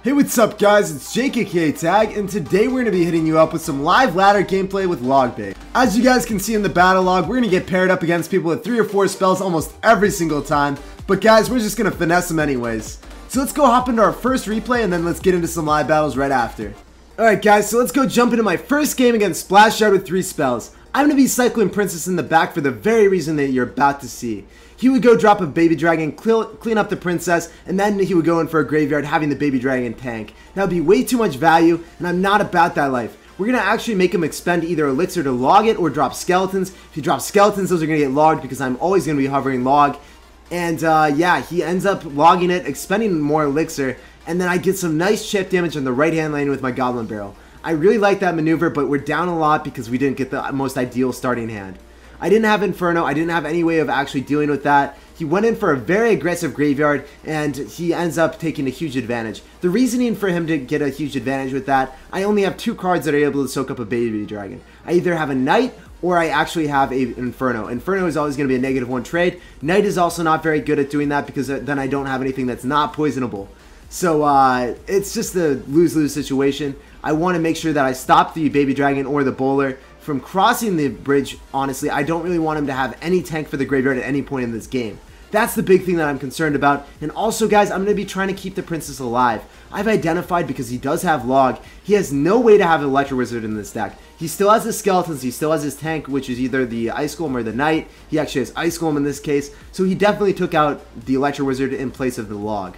Hey, what's up guys, it's SirTagCR, and today we're going to be hitting you up with some live ladder gameplay with Logbait. As you guys can see in the battle log, we're going to get paired up against people with 3 or 4 spells almost every single time, but guys, we're just going to finesse them anyways. So let's go hop into our first replay and then let's get into some live battles right after. Alright guys, so let's go jump into my first game against splashyard with 3 spells. I'm going to be cycling Princess in the back for the very reason that you're about to see. He would go drop a baby dragon, clean up the princess, and then he would go in for a graveyard having the baby dragon tank. That would be way too much value, and I'm not about that life. We're going to actually make him expend either elixir to log it or drop skeletons. If he drops skeletons, those are going to get logged because I'm always going to be hovering log. And yeah, he ends up logging it, expending more elixir, and then I get some nice chip damage on the right hand lane with my goblin barrel. I really like that maneuver, but we're down a lot because we didn't get the most ideal starting hand. I didn't have Inferno, I didn't have any way of actually dealing with that. He went in for a very aggressive graveyard, and he ends up taking a huge advantage. The reasoning for him to get a huge advantage with that, I only have 2 cards that are able to soak up a baby dragon. I either have a Knight, or I actually have a Inferno. Inferno is always going to be a -1 trade. Knight is also not very good at doing that because then I don't have anything that's not poisonable. So it's just a lose-lose situation. I want to make sure that I stop the baby dragon or the bowler from crossing the bridge. Honestly, I don't really want him to have any tank for the graveyard at any point in this game. That's the big thing that I'm concerned about. And also, guys, I'm going to be trying to keep the princess alive. I've identified, because he does have log, he has no way to have an electro wizard in this deck. He still has his skeletons, he still has his tank, which is either the ice golem or the knight. He actually has ice golem in this case, so he definitely took out the electro wizard in place of the log.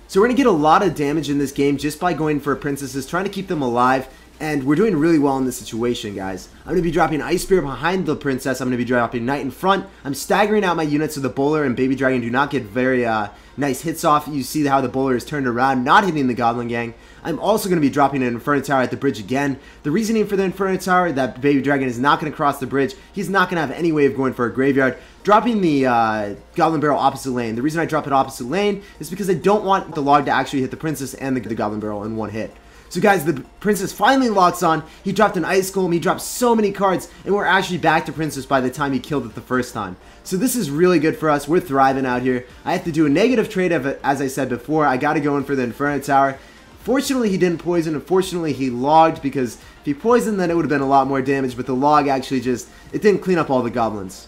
So we're going to get a lot of damage in this game just by going for princesses, trying to keep them alive. And we're doing really well in this situation, guys. I'm going to be dropping Ice Spear behind the princess. I'm going to be dropping Knight in front. I'm staggering out my units so the bowler and baby dragon do not get very nice hits off. You see how the bowler is turned around, not hitting the goblin gang. I'm also going to be dropping an Inferno Tower at the bridge again. The reasoning for the Inferno Tower, that baby dragon is not going to cross the bridge. He's not going to have any way of going for a graveyard. Dropping the goblin barrel opposite lane. The reason I drop it opposite lane is because I don't want the log to actually hit the princess and the goblin barrel in one hit. So guys, the princess finally locks on. He dropped an ice golem, he dropped so many cards, and we're actually back to princess by the time he killed it the first time. So this is really good for us. We're thriving out here. I have to do a negative trade, as I said before. I got to go in for the Inferno Tower. Fortunately, he didn't poison. Unfortunately, he logged, because if he poisoned, then it would have been a lot more damage, but the log actually just, it didn't clean up all the goblins.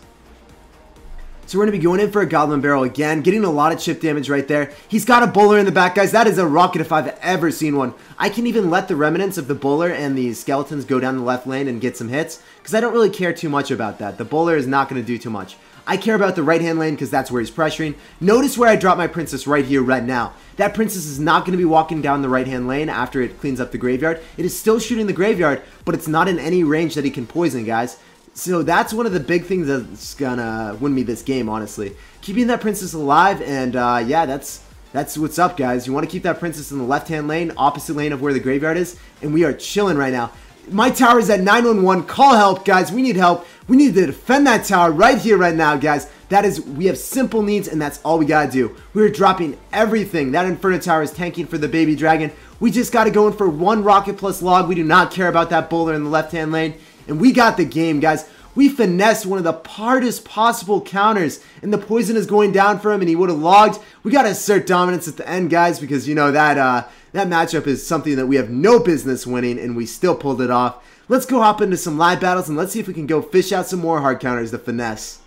So we're going to be going in for a goblin barrel again, getting a lot of chip damage right there. He's got a bowler in the back, guys. That is a rocket if I've ever seen one. I can even let the remnants of the bowler and the skeletons go down the left lane and get some hits, because I don't really care too much about that. The bowler is not going to do too much. I care about the right-hand lane because that's where he's pressuring. Notice where I drop my princess right here, right now. That princess is not going to be walking down the right-hand lane after it cleans up the graveyard. It is still shooting the graveyard, but it's not in any range that he can poison, guys. So that's one of the big things that's gonna win me this game, honestly. Keeping that princess alive, and yeah, that's what's up, guys. You want to keep that princess in the left-hand lane, opposite lane of where the graveyard is, and we are chilling right now. My tower is at 911. Call help, guys. We need help. We need to defend that tower right here, right now, guys. That is, we have simple needs, and that's all we gotta do. We're dropping everything. That Inferno Tower is tanking for the baby dragon. We just gotta go in for 1 rocket plus log. We do not care about that bowler in the left-hand lane. And we got the game, guys. We finessed one of the hardest possible counters, and the poison is going down for him, and he would have logged. We got to assert dominance at the end, guys, because you know that that matchup is something that we have no business winning, and we still pulled it off. Let's go hop into some live battles, and let's see if we can go fish out some more hard counters to finesse.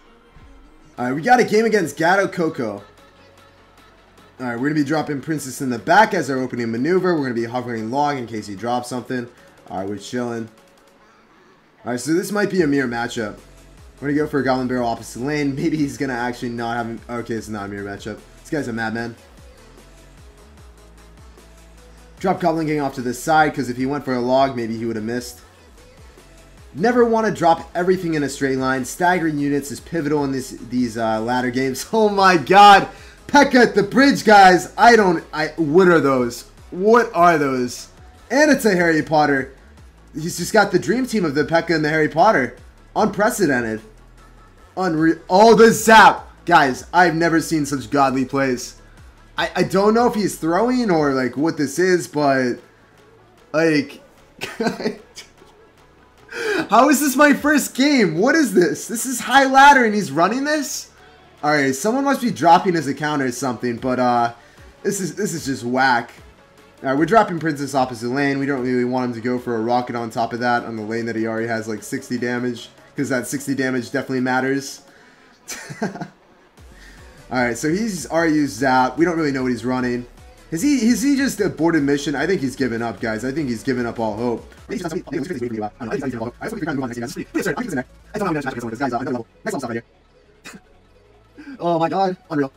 Alright, we got a game against Gato Coco. Alright, we're going to be dropping Princess in the back as our opening maneuver. We're going to be hovering log in case he drops something. Alright, we're chilling. Alright, so this might be a mirror matchup. We're going to go for a goblin barrel opposite lane. Maybe he's going to actually not have him. Okay, it's not a mirror matchup. This guy's a madman. Drop goblin gang off to this side, because if he went for a log, maybe he would have missed. Never want to drop everything in a straight line. Staggering units is pivotal in these ladder games. Oh my god. Pekka at the bridge, guys. What are those? What are those? And it's a Harry Potter. He's just got the dream team of the Pekka and the Harry Potter. Unprecedented. Unreal. Oh, the zap. Guys, I've never seen such godly plays. I don't know if he's throwing or like what this is, but like how is this my first game? What is this? This is high ladder and he's running this? Alright, someone must be dropping his account or something, but This is just whack. Alright, we're dropping Princess opposite lane. We don't really want him to go for a rocket on top of that on the lane that he already has like 60 damage. Because that 60 damage definitely matters. Alright, so he's already used Zap. We don't really know what he's running. Is he just aborted mission? I think he's given up, guys. I think he's given up all hope. Oh my god. Unreal.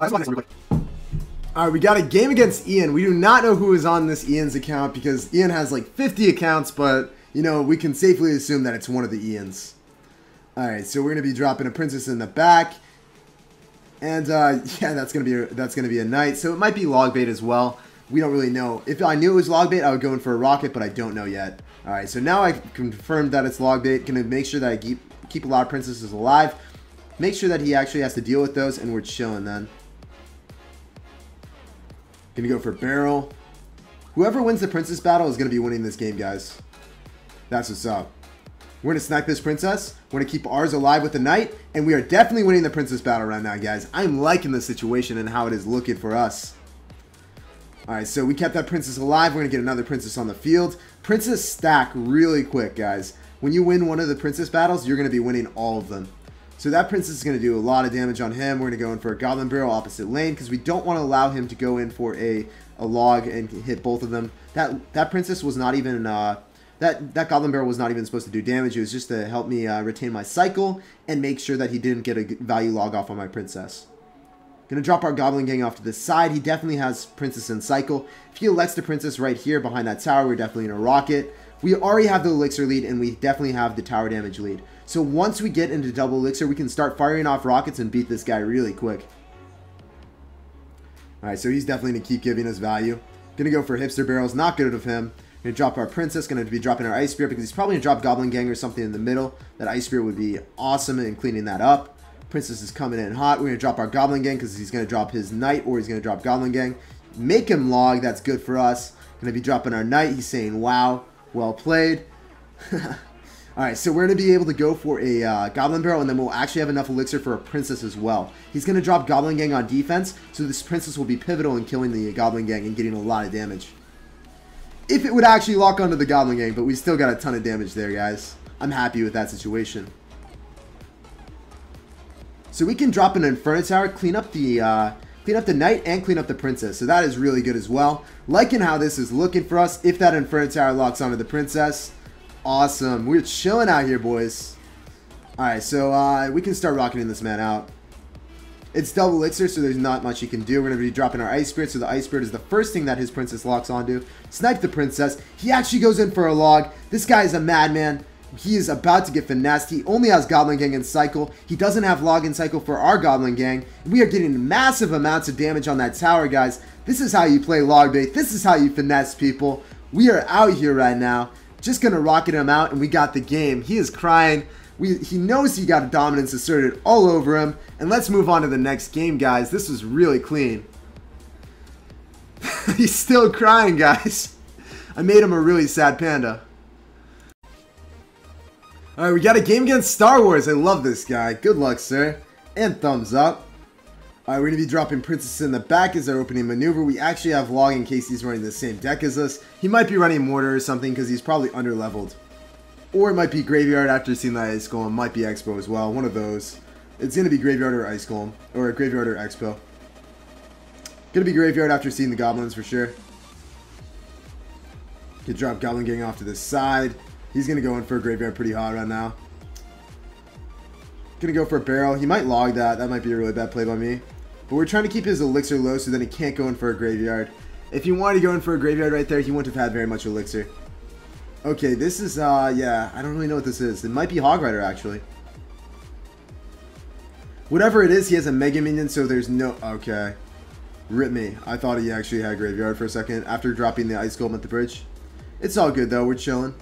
Alright, we got a game against Ian. We do not know who is on this Ian's account because Ian has like 50 accounts, but, you know, we can safely assume that it's one of the Ians. Alright, so we're going to be dropping a princess in the back. And, yeah, that's gonna be a knight. So it might be Logbait as well. We don't really know. If I knew it was Logbait, I would go in for a rocket, but I don't know yet. Alright, so now I confirmed that it's Logbait. Gonna make sure that I keep a lot of princesses alive. Make sure that he actually has to deal with those, and we're chilling then. Gonna go for barrel. Whoever wins the princess battle is gonna be winning this game, guys. That's what's up. We're gonna snipe this princess. We're gonna keep ours alive with the knight, and we are definitely winning the princess battle right now, guys. I'm liking the situation and how it is looking for us. Alright, so we kept that princess alive. We're gonna get another princess on the field. Princess stack really quick, guys. When you win one of the princess battles, you're gonna be winning all of them. So that princess is going to do a lot of damage on him. We're going to go in for a goblin barrel opposite lane because we don't want to allow him to go in for a log and hit both of them. That princess was not even that goblin barrel was not even supposed to do damage. It was just to help me retain my cycle and make sure that he didn't get a value log off on my princess. Going to drop our goblin gang off to the side. He definitely has princess and cycle. If he elects the princess right here behind that tower, we're definitely in a rocket. We already have the elixir lead and we definitely have the tower damage lead. So once we get into double elixir, we can start firing off rockets and beat this guy really quick. Alright, so he's definitely going to keep giving us value. Going to go for hipster barrels, not good of him. Going to drop our princess, going to be dropping our ice spear because he's probably going to drop goblin gang or something in the middle. That ice spear would be awesome in cleaning that up. Princess is coming in hot. We're going to drop our goblin gang because he's going to drop his knight or he's going to drop goblin gang. Make him log, that's good for us. Going to be dropping our knight. He's saying, wow, well played. Alright, so we're going to be able to go for a goblin barrel, and then we'll actually have enough elixir for a princess as well. He's going to drop goblin gang on defense, so this princess will be pivotal in killing the goblin gang and getting a lot of damage. If it would actually lock onto the goblin gang, but we still got a ton of damage there, guys. I'm happy with that situation. So we can drop an Inferno Tower, clean up the knight, and clean up the princess. So that is really good as well. Liking how this is looking for us. If that Inferno Tower locks onto the princess, awesome. We're chilling out here, boys. Alright, so we can start rocketing this man out. It's double elixir, so there's not much he can do. We're going to be dropping our ice spirit, so the ice spirit is the first thing that his princess locks onto. Snipe the princess. He actually goes in for a log. This guy is a madman. He is about to get finessed. He only has goblin gang and cycle. He doesn't have log and cycle for our goblin gang. We are getting massive amounts of damage on that tower, guys. This is how you play Logbait. This is how you finesse people. We are out here right now. Just going to rocket him out, and we got the game. He is crying. He knows he got a dominance asserted all over him. And let's move on to the next game, guys. This was really clean. He's still crying, guys. I made him a really sad panda. Alright, we got a game against Star Wars. I love this guy. Good luck, sir. And thumbs up. Alright, we're going to be dropping Princess in the back as our opening maneuver. We actually have Log in case he's running the same deck as us. He might be running Mortar or something because he's probably under-leveled. Or it might be Graveyard after seeing that Ice Golem. Might be Expo as well. One of those. It's going to be Graveyard or Ice Golem. Or Graveyard or Expo. Going to be Graveyard after seeing the Goblins for sure. Could drop Goblin Gang off to the side. He's going to go in for a Graveyard pretty hard right now. Going to go for a Barrel. He might log that. That might be a really bad play by me. But we're trying to keep his Elixir low so then he can't go in for a Graveyard. If he wanted to go in for a Graveyard right there, he wouldn't have had very much Elixir. Okay, this is, yeah, I don't really know what this is. It might be Hog Rider, actually. Whatever it is, he has a Mega Minion, so there's no... Okay. Rip me. I thought he actually had Graveyard for a second after dropping the Ice Golem at the bridge. It's all good, though. We're chilling.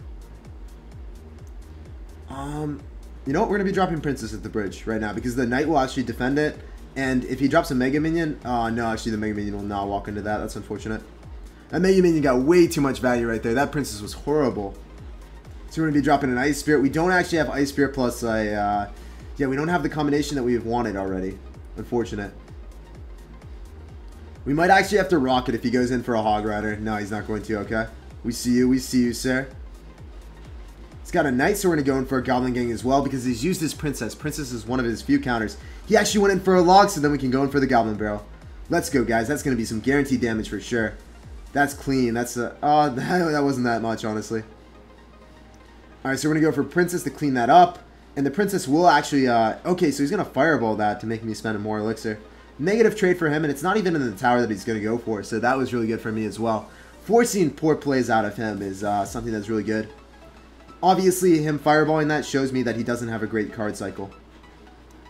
You know what? We're going to be dropping Princess at the bridge right now because the Knight will actually defend it. And if he drops a Mega Minion... no, actually, the Mega Minion will not walk into that. That's unfortunate. That Mega Minion got way too much value right there. That Princess was horrible. So we're going to be dropping an Ice Spirit. We don't actually have Ice Spirit plus a... yeah, we don't have the combination that we have wanted already. Unfortunate. We might actually have to rocket if he goes in for a Hog Rider. No, he's not going to, okay. We see you, sir. He's got a Knight, so we're going to go in for a Goblin Gang as well because he's used his Princess. Princess is one of his few counters. He actually went in for a Log, so then we can go in for the Goblin Barrel. Let's go, guys. That's going to be some guaranteed damage for sure. That's clean. That's a... Oh, that wasn't that much, honestly. Alright, so we're going to go for Princess to clean that up. And the Princess will actually... okay, so he's going to Fireball that to make me spend more Elixir. Negative trade for him, and it's not even in the tower that he's going to go for, so that was really good for me as well. Forcing poor plays out of him is something that's really good. Obviously, him fireballing that shows me that he doesn't have a great card cycle.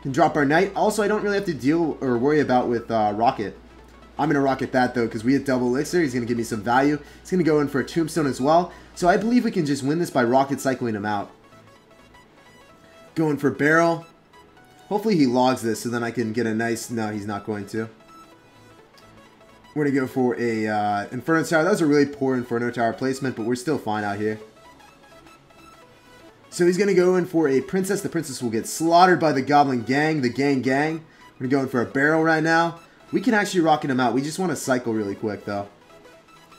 Can drop our Knight. Also, I don't really have to deal or worry about with Rocket. I'm going to Rocket that, though, because we hit double Elixir. He's going to give me some value. He's going to go in for a Tombstone as well. So I believe we can just win this by Rocket cycling him out. Going for Barrel. Hopefully he logs this so then I can get a nice... No, he's not going to. We're going to go for a Inferno Tower. That was a really poor Inferno Tower placement, but we're still fine out here. So he's going to go in for a Princess. The Princess will get slaughtered by the Goblin Gang, the Gang. We're going to go in for a Barrel right now. We can actually rocket him out. We just want to cycle really quick, though.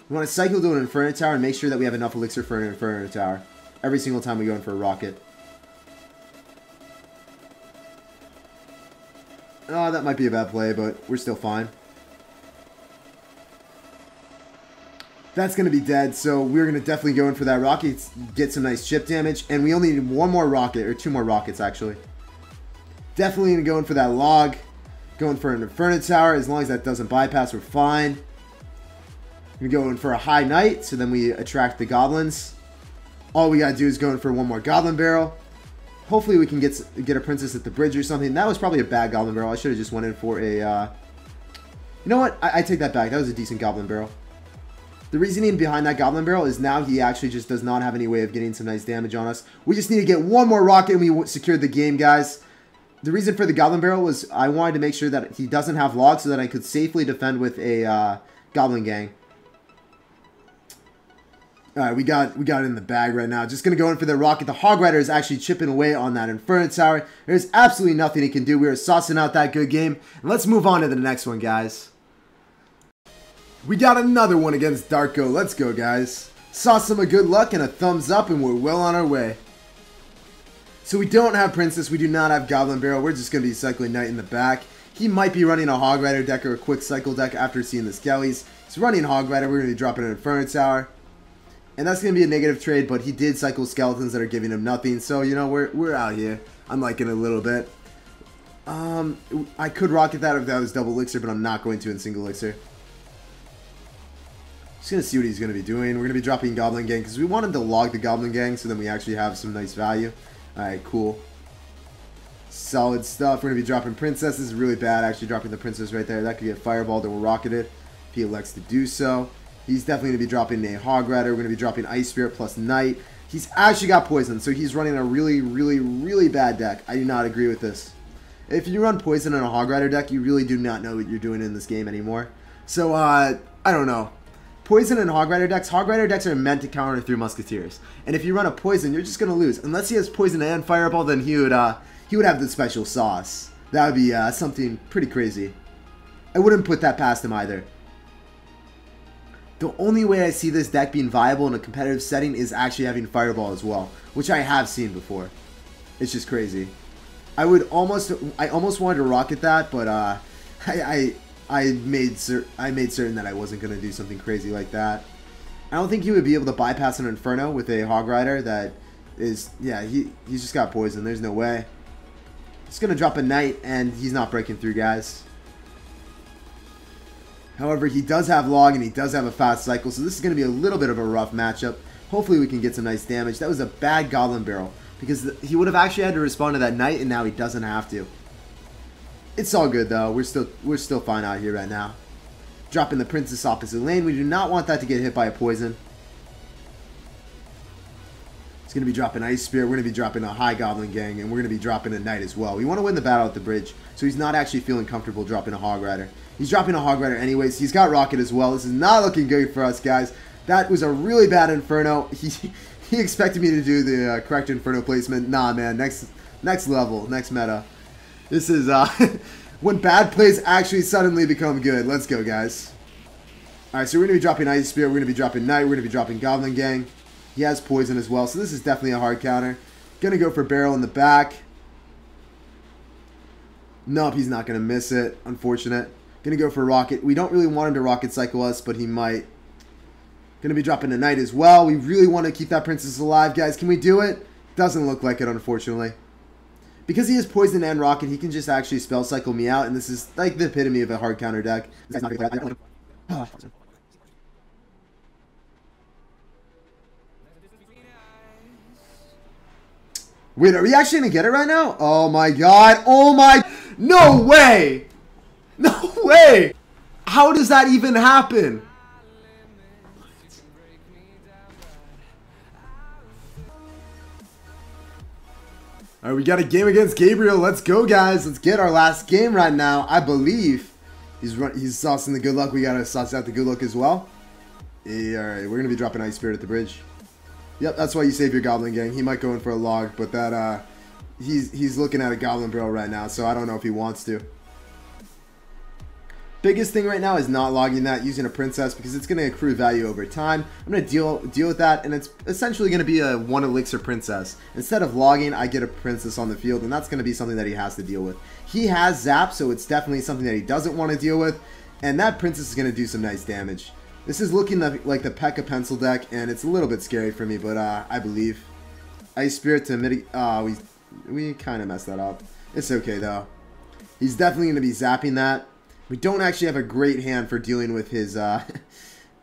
We want to cycle to an Inferno Tower and make sure that we have enough Elixir for an Inferno Tower every single time we go in for a rocket. Oh, that might be a bad play, but we're still fine. That's going to be dead, so we're going to definitely go in for that rocket, get some nice chip damage, and we only need one more rocket, or two more rockets, actually. Definitely going to go in for that log, going for an Inferno Tower. As long as that doesn't bypass, we're fine. We're going to go in for a High Knight, so then we attract the Goblins. All we got to do is go in for one more Goblin Barrel. Hopefully we can get a Princess at the bridge or something. That was probably a bad Goblin Barrel. I should have just went in for a... You know what? I take that back. That was a decent Goblin Barrel. The reasoning behind that Goblin Barrel is now he actually just does not have any way of getting some nice damage on us. We just need to get one more rocket and we secured the game, guys. The reason for the Goblin Barrel was I wanted to make sure that he doesn't have logs so that I could safely defend with a Goblin Gang. Alright, we got it in the bag right now. Just going to go in for the rocket. The Hog Rider is actually chipping away on that Inferno Tower. There's absolutely nothing he can do. We are saucing out that good game. And let's move on to the next one, guys. We got another one against Darko. Let's go, guys. Sauce him a good luck and a thumbs up, and we're well on our way. So we don't have Princess. We do not have Goblin Barrel. We're just going to be cycling Knight in the back. He might be running a Hog Rider deck or a quick cycle deck after seeing the Skellies. He's running Hog Rider. We're going to be dropping an Inferno Tower. And that's going to be a negative trade, but he did cycle Skeletons that are giving him nothing. So, you know, we're out here. I'm liking it a little bit. I could rocket that if that was double Elixir, but I'm not going to in single Elixir. Just going to see what he's going to be doing. We're going to be dropping Goblin Gang because we wanted to log the Goblin Gang so then we actually have some nice value. Alright, cool. Solid stuff. We're going to be dropping Princess. This is really bad, actually, dropping the Princess right there. That could get Fireballed or rocketed if he elects to do so. He's definitely going to be dropping a Hog Rider. We're going to be dropping Ice Spirit plus Knight. He's actually got Poison, so he's running a really bad deck. I do not agree with this. If you run Poison in a Hog Rider deck, you really do not know what you're doing in this game anymore. So, I don't know. Poison and Hog Rider decks are meant to counter through Musketeers. And if you run a Poison, you're just going to lose. Unless he has Poison and Fireball, then he would have the special sauce. That would be something pretty crazy. I wouldn't put that past him either. The only way I see this deck being viable in a competitive setting is actually having Fireball as well, which I have seen before. It's just crazy. I almost wanted to rocket that, but I made certain that I wasn't going to do something crazy like that. I don't think he would be able to bypass an Inferno with a Hog Rider that is, yeah, he's just got Poison. There's no way. He's going to drop a Knight, and he's not breaking through, guys. However, he does have log and he does have a fast cycle, so this is going to be a little bit of a rough matchup. Hopefully we can get some nice damage. That was a bad Goblin Barrel because he would have actually had to respond to that Knight, and now he doesn't have to. It's all good though. We're still fine out here right now. Dropping the Princess opposite lane. We do not want that to get hit by a Poison. It's going to be dropping Ice Spear. We're going to be dropping a High Goblin Gang, and we're going to be dropping a Knight as well. We want to win the battle at the bridge, so he's not actually feeling comfortable dropping a Hog Rider. He's dropping a Hog Rider anyways. He's got Rocket as well. This is not looking good for us, guys. That was a really bad Inferno. He expected me to do the correct Inferno placement. Nah, man. Next level. Next meta. This is... When bad plays actually suddenly become good. Let's go, guys. Alright, so we're going to be dropping Ice Spirit. We're going to be dropping Knight. We're going to be dropping Goblin Gang. He has Poison as well, so this is definitely a hard counter. Going to go for Barrel in the back. Nope, he's not going to miss it. Unfortunate. Going to go for Rocket. We don't really want him to Rocket Cycle us, but he might. Going to be dropping a Knight as well. We really want to keep that Princess alive, guys. Can we do it? Doesn't look like it, unfortunately. Because he has Poison and Rocket, he can just actually Spell Cycle me out, and this is like the epitome of a hard counter deck. Wait, are we actually going to get it right now? Oh my god. Oh my... No way! No way! How does that even happen? Alright, we got a game against Gabriel. Let's go, guys. Let's get our last game right now. I believe he's saucing the good luck. We got to sauce out the good luck as well. Yeah, alright, we're going to be dropping Ice Spirit at the bridge. Yep, that's why you save your Goblin Gang. He might go in for a log, but that he's looking at a Goblin Barrel right now, so I don't know if he wants to. Biggest thing right now is not logging that, using a Princess, because it's going to accrue value over time. I'm going to deal with that, and it's essentially going to be a 1 Elixir Princess. Instead of logging, I get a Princess on the field, and that's going to be something that he has to deal with. He has Zap, so it's definitely something that he doesn't want to deal with, and that Princess is going to do some nice damage. This is looking like the Pekka pencil deck, and it's a little bit scary for me, but I believe. Ice Spirit to mitigate. We kind of messed that up. It's okay, though. He's definitely going to be zapping that. We don't actually have a great hand for dealing with his... Okay,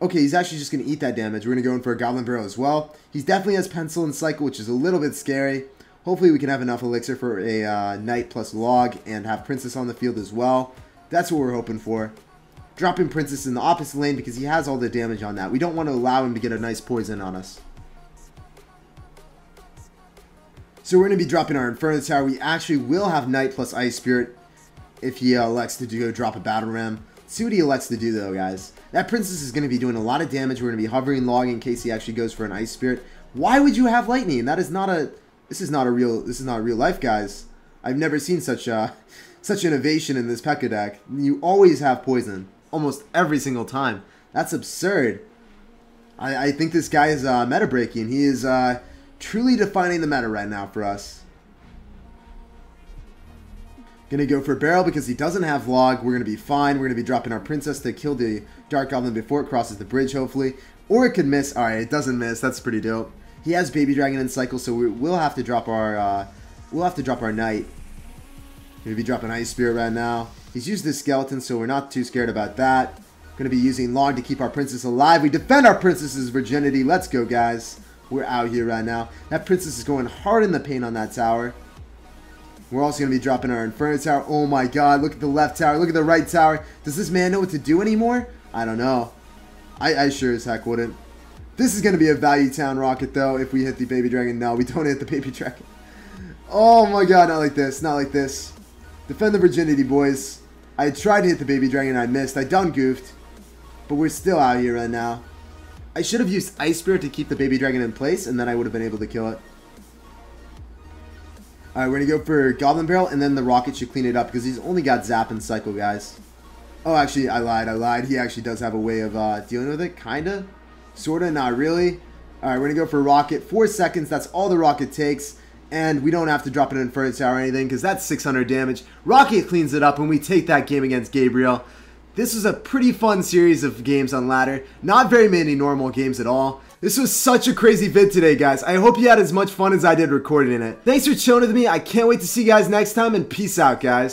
he's actually just going to eat that damage. We're going to go in for a Goblin Barrel as well. He definitely has Pencil and Cycle, which is a little bit scary. Hopefully we can have enough Elixir for a Knight plus Log and have Princess on the field as well. That's what we're hoping for. Dropping Princess in the opposite lane because he has all the damage on that. We don't want to allow him to get a nice poison on us. So we're going to be dropping our Inferno Tower. We actually will have Knight plus Ice Spirit if he elects to go drop a Battle Ram. Let's see what he elects to do though, guys. That Princess is going to be doing a lot of damage. We're going to be hovering Log in case he actually goes for an Ice Spirit. Why would you have Lightning? That is not a... This is not real life, guys. I've never seen such innovation in this Pekka deck. You always have Poison. Almost every single time. That's absurd. I think this guy is meta breaking. He is truly defining the meta right now for us. Gonna go for Barrel because he doesn't have Log. We're gonna be fine. We're gonna be dropping our Princess to kill the Dark Goblin before it crosses the bridge, hopefully. Or it could miss. Alright, it doesn't miss. That's pretty dope. He has Baby Dragon and Cycle, so we'll have to drop our Knight. Gonna be dropping Ice Spirit right now. He's used his Skeleton, so we're not too scared about that. Going to be using Log to keep our Princess alive. We defend our Princess's virginity. Let's go, guys. We're out here right now. That Princess is going hard in the paint on that tower. We're also going to be dropping our Inferno Tower. Oh my god, look at the left tower. Look at the right tower. Does this man know what to do anymore? I don't know. I sure as heck wouldn't. This is going to be a Value Town Rocket, though, if we hit the Baby Dragon. No, we don't hit the Baby Dragon. Oh my god, not like this. Not like this. Defend the virginity, boys. I tried to hit the Baby Dragon and I missed. I done goofed. But we're still out here right now. I should have used Ice Spirit to keep the Baby Dragon in place, and then I would have been able to kill it. Alright, we're going to go for Goblin Barrel, and then the Rocket should clean it up, because he's only got Zap and Cycle, guys. Oh, actually, I lied. He actually does have a way of dealing with it, kinda. Sorta, not really. Alright, we're going to go for Rocket. 4 seconds, that's all the Rocket takes. And we don't have to drop an Inferno Tower or anything because that's 600 damage. Rocket cleans it up when we take that game against Gabriel. This was a pretty fun series of games on ladder. Not very many normal games at all. This was such a crazy vid today, guys. I hope you had as much fun as I did recording it. Thanks for chilling with me. I can't wait to see you guys next time, and peace out, guys.